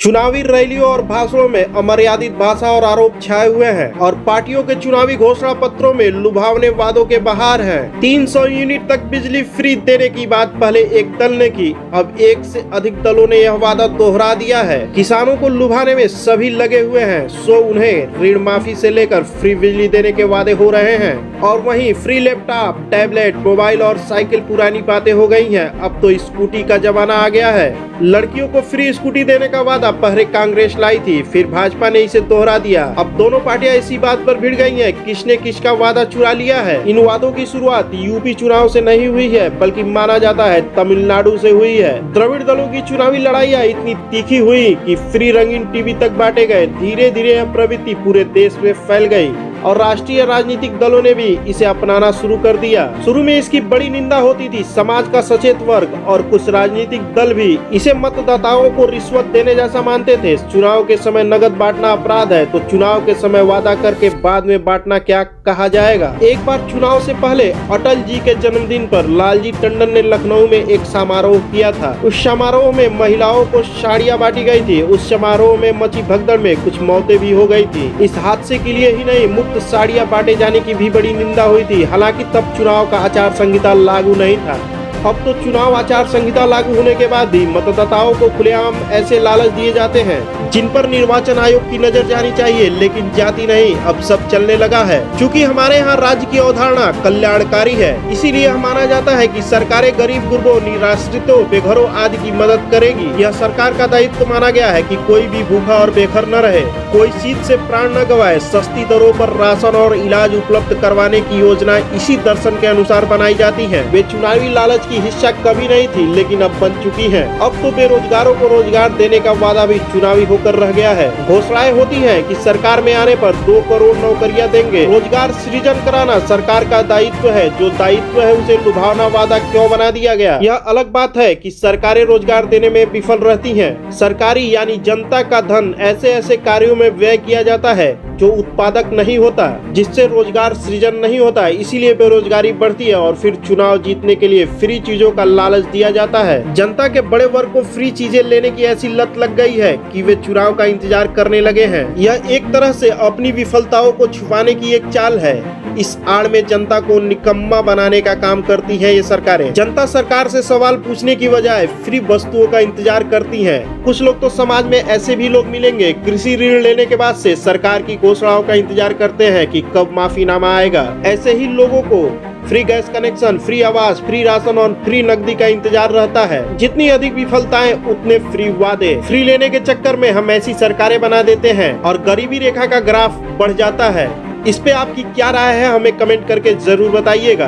चुनावी रैलियों और भाषणों में अमर्यादित भाषा और आरोप छाए हुए हैं और पार्टियों के चुनावी घोषणा पत्रों में लुभावने वादों के बहार हैं। 300 यूनिट तक बिजली फ्री देने की बात पहले एक दल ने की, अब एक से अधिक दलों ने यह वादा दोहरा दिया है। किसानों को लुभाने में सभी लगे हुए हैं, सो उन्हें ऋण माफी से लेकर फ्री बिजली देने के वादे हो रहे हैं। और वहीं फ्री लैपटॉप, टैबलेट, मोबाइल और साइकिल पुरानी बातें हो गई हैं, अब तो स्कूटी का जमाना आ गया है। लड़कियों को फ्री स्कूटी देने का वादा पहले कांग्रेस लाई थी, फिर भाजपा ने इसे दोहरा दिया। अब दोनों पार्टियां इसी बात पर भिड़ गई हैं, किसने किसका वादा चुरा लिया है। इन वादों की शुरुआत यूपी चुनाव से नहीं हुई है, बल्कि माना जाता है तमिलनाडु से हुई है। द्रविड़ दलों की चुनावी लड़ाइयां इतनी तीखी हुई कि फ्री रंगीन टीवी तक बांटे गए। धीरे धीरे यह प्रवृत्ति पूरे देश में फैल गई और राष्ट्रीय राजनीतिक दलों ने भी इसे अपनाना शुरू कर दिया। शुरू में इसकी बड़ी निंदा होती थी, समाज का सचेत वर्ग और कुछ राजनीतिक दल भी इसे मतदाताओं को रिश्वत देने जैसा मानते थे। चुनाव के समय नगद बांटना अपराध है, तो चुनाव के समय वादा करके बाद में बांटना क्या कहा जाएगा। एक बार चुनाव से पहले अटल जी के जन्मदिन पर लालजी टंडन ने लखनऊ में एक समारोह किया था। उस समारोह में महिलाओं को साड़ियां बांटी गई थी। उस समारोह में मची भगदड़ में कुछ मौतें भी हो गई थी। इस हादसे के लिए ही नहीं, मुफ्त साड़ियां बांटे जाने की भी बड़ी निंदा हुई थी। हालांकि तब चुनाव का आचार संहिता लागू नहीं था। अब तो चुनाव आचार संहिता लागू होने के बाद भी मतदाताओं को खुलेआम ऐसे लालच दिए जाते हैं जिन पर निर्वाचन आयोग की नजर जानी चाहिए, लेकिन जाती नहीं। अब सब चलने लगा है। चूँकि हमारे यहाँ राज्य की अवधारणा कल्याणकारी है, इसीलिए माना जाता है कि सरकारें गरीब गुरबों, निराश्रितों, बेघरों आदि की मदद करेगी। यह सरकार का दायित्व माना गया है कि कोई भी भूखा और बेघर न रहे, कोई शीत से प्राण न गवाए। सस्ती दरों पर राशन और इलाज उपलब्ध करवाने की योजना इसी दर्शन के अनुसार बनाई जाती है। वे चुनावी लालच की हिस्सा कभी नहीं थी, लेकिन अब बन चुकी है। अब तो बेरोजगारों को रोजगार देने का वादा भी चुनावी होकर रह गया है। घोषणाएं होती हैं कि सरकार में आने पर 2 करोड़ नौकरियां देंगे। रोजगार सृजन कराना सरकार का दायित्व है। जो दायित्व है उसे लुभावना वादा क्यों बना दिया गया। यह अलग बात है कि सरकारें रोजगार देने में विफल रहती हैं। सरकारी यानी जनता का धन ऐसे ऐसे कार्यों में व्यय किया जाता है जो उत्पादक नहीं होता, जिससे रोजगार सृजन नहीं होता। इसीलिए बेरोजगारी बढ़ती है और फिर चुनाव जीतने के लिए फ्री चीजों का लालच दिया जाता है। जनता के बड़े वर्ग को फ्री चीजें लेने की ऐसी लत लग गई है कि वे चुनाव का इंतजार करने लगे हैं। यह एक तरह से अपनी विफलताओं को छुपाने की एक चाल है। इस आड़ में जनता को निकम्मा बनाने का काम करती है ये सरकारें। जनता सरकार से सवाल पूछने की बजाय फ्री वस्तुओं का इंतजार करती है। कुछ लोग तो समाज में ऐसे भी लोग मिलेंगे, कृषि ऋण लेने के बाद से सरकार की घोषणाओं का इंतजार करते हैं कि कब माफीनामा आएगा। ऐसे ही लोगों को फ्री गैस कनेक्शन, फ्री आवास, फ्री राशन और फ्री नकदी का इंतजार रहता है। जितनी अधिक विफलताएं उतने फ्री वादे। फ्री लेने के चक्कर में हम ऐसी सरकारें बना देते हैं और गरीबी रेखा का ग्राफ बढ़ जाता है। इस पे आपकी क्या राय है, हमें कमेंट करके जरूर बताइएगा।